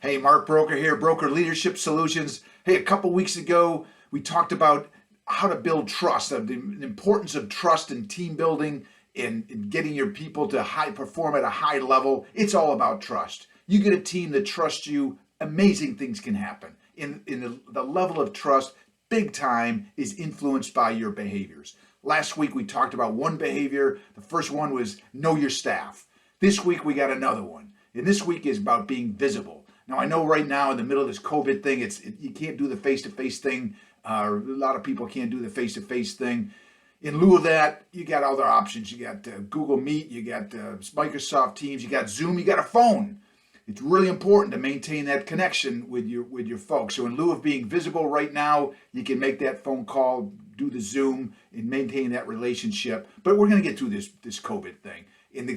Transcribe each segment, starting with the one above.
Hey, Mark Brouker here, Brouker Leadership Solutions. Hey, a couple weeks ago, we talked about how to build trust, the importance of trust in team building and getting your people to perform at a high level. It's all about trust. You get a team that trusts you, amazing things can happen. The level of trust, big time, is influenced by your behaviors. Last week, we talked about one behavior. The first one was know your staff. This week, we got another one. And this week is about being visible. Now, I know right now in the middle of this COVID thing, you can't do the face-to-face thing. A lot of people can't do the face-to-face thing. In lieu of that, you got other options. You got Google Meet, you got Microsoft Teams, you got Zoom, you got a phone. It's really important to maintain that connection with your folks. So in lieu of being visible right now, you can make that phone call, do the Zoom, and maintain that relationship. But we're going to get through this COVID thing. And the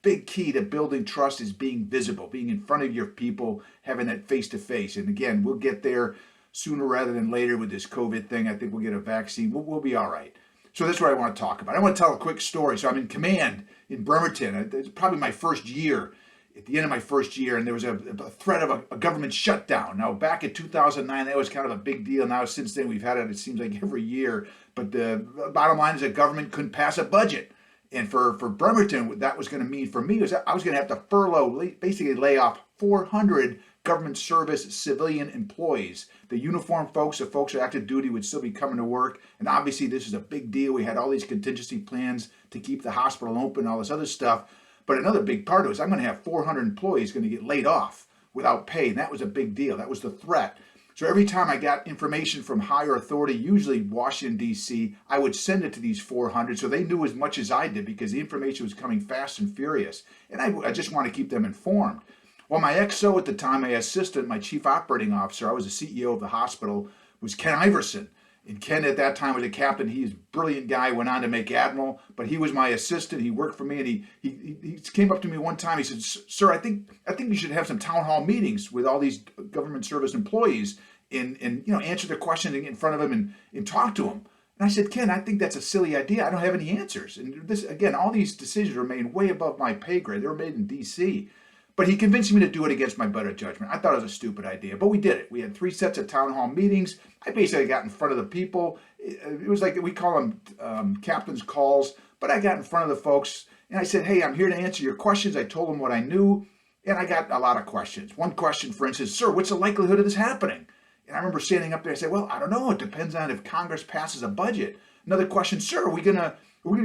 big key to building trust is being visible, being in front of your people, having that face-to-face. And again, we'll get there sooner rather than later with this COVID thing. I think we'll get a vaccine. We'll be all right. So that's what I want to talk about. I want to tell a quick story. So I'm in command in Bremerton. It's probably my first year, at the end of my first year, and there was a threat of a government shutdown. Now, back in 2009, that was kind of a big deal. Now, since then, we've had it seems like every year. But the bottom line is that government couldn't pass a budget. And for Bremerton, what that was going to mean for me was I was going to have to furlough, basically lay off 400 government service civilian employees. The uniformed folks, the folks who are active duty, would still be coming to work. And obviously, this is a big deal. We had all these contingency plans to keep the hospital open, all this other stuff. But another big part of it is I'm going to have 400 employees going to get laid off without pay. And that was a big deal. That was the threat. So every time I got information from higher authority, usually Washington, D.C., I would send it to these 400 so they knew as much as I did because the information was coming fast and furious. And I just want to keep them informed. Well, my XO at the time, my assistant, my chief operating officer, I was the CEO of the hospital, was Ken Iverson. And Ken at that time was a captain. He's a brilliant guy, went on to make admiral, but he was my assistant. He worked for me, and he came up to me one time. He said, "Sir, I think you should have some town hall meetings with all these government service employees and answer their questions and get in front of them and talk to them." And I said, "Ken, I think that's a silly idea. I don't have any answers." And this, again, all these decisions were made way above my pay grade. They were made in D.C., but he convinced me to do it against my better judgment. I thought it was a stupid idea, but we did it. We had 3 sets of town hall meetings. I basically got in front of the people. It was like, we call them captain's calls, but I got in front of the folks and I said, "Hey, I'm here to answer your questions." I told them what I knew, and I got a lot of questions. One question, for instance, "Sir, what's the likelihood of this happening?" And I remember standing up there, I said, "Well, I don't know. It depends on if Congress passes a budget." Another question, "Sir, are we gonna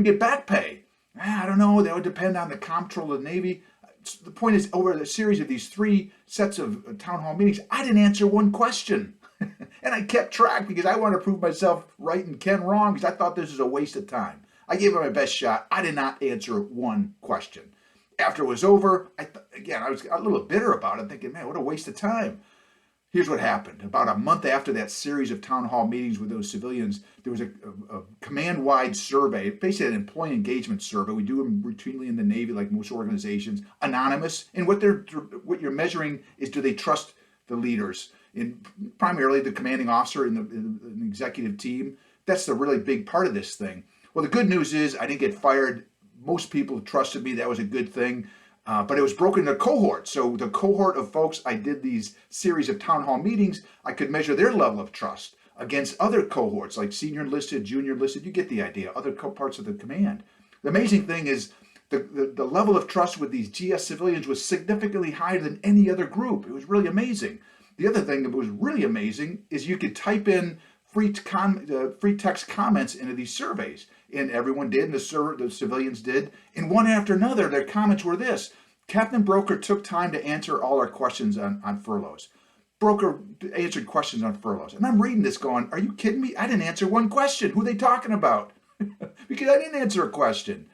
get back pay?" "I don't know. That would depend on the comptroller of the Navy." The point is, over the series of these 3 sets of town hall meetings, I didn't answer one question. And I kept track because I wanted to prove myself right and Ken wrong because I thought this was a waste of time. I gave it my best shot. I did not answer one question. After it was over, I was a little bitter about it, thinking, man, what a waste of time. Here's what happened. About a month after that series of town hall meetings with those civilians, there was a command-wide survey, basically an employee engagement survey. We do them routinely in the Navy, like most organizations, anonymous. And what you're measuring is, do they trust the leaders, primarily the commanding officer and the executive team. That's the really big part of this thing. Well, the good news is I didn't get fired. Most people trusted me. That was a good thing. But it was broken into cohorts. So the cohort of folks, I did these series of town hall meetings. I could measure their level of trust against other cohorts, like senior enlisted, junior enlisted. You get the idea, other parts of the command. The amazing thing is the level of trust with these GS civilians was significantly higher than any other group. It was really amazing. The other thing that was really amazing is you could type in free text comments into these surveys. And everyone did, and the civilians did. And one after another, their comments were this: "Captain Brouker took time to answer all our questions on furloughs. Brouker answered questions on furloughs." And I'm reading this going, are you kidding me? I didn't answer one question. Who are they talking about? Because I didn't answer a question.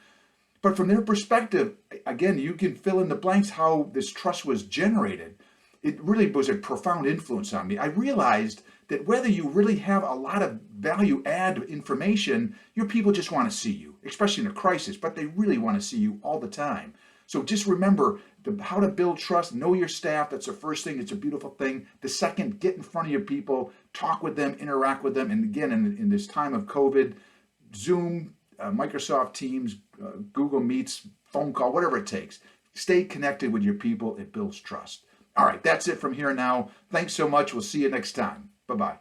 But from their perspective, again, you can fill in the blanks how this trust was generated. It really was a profound influence on me. I realized that whether you really have a lot of value add information, your people just want to see you, especially in a crisis, but they really want to see you all the time. So just remember how to build trust, know your staff. That's the first thing. It's a beautiful thing. The second, get in front of your people, talk with them, interact with them. And again, in this time of COVID, Zoom, Microsoft Teams, Google Meets, phone call, whatever it takes. Stay connected with your people. It builds trust. All right, that's it from here now. Thanks so much. We'll see you next time. Bye-bye.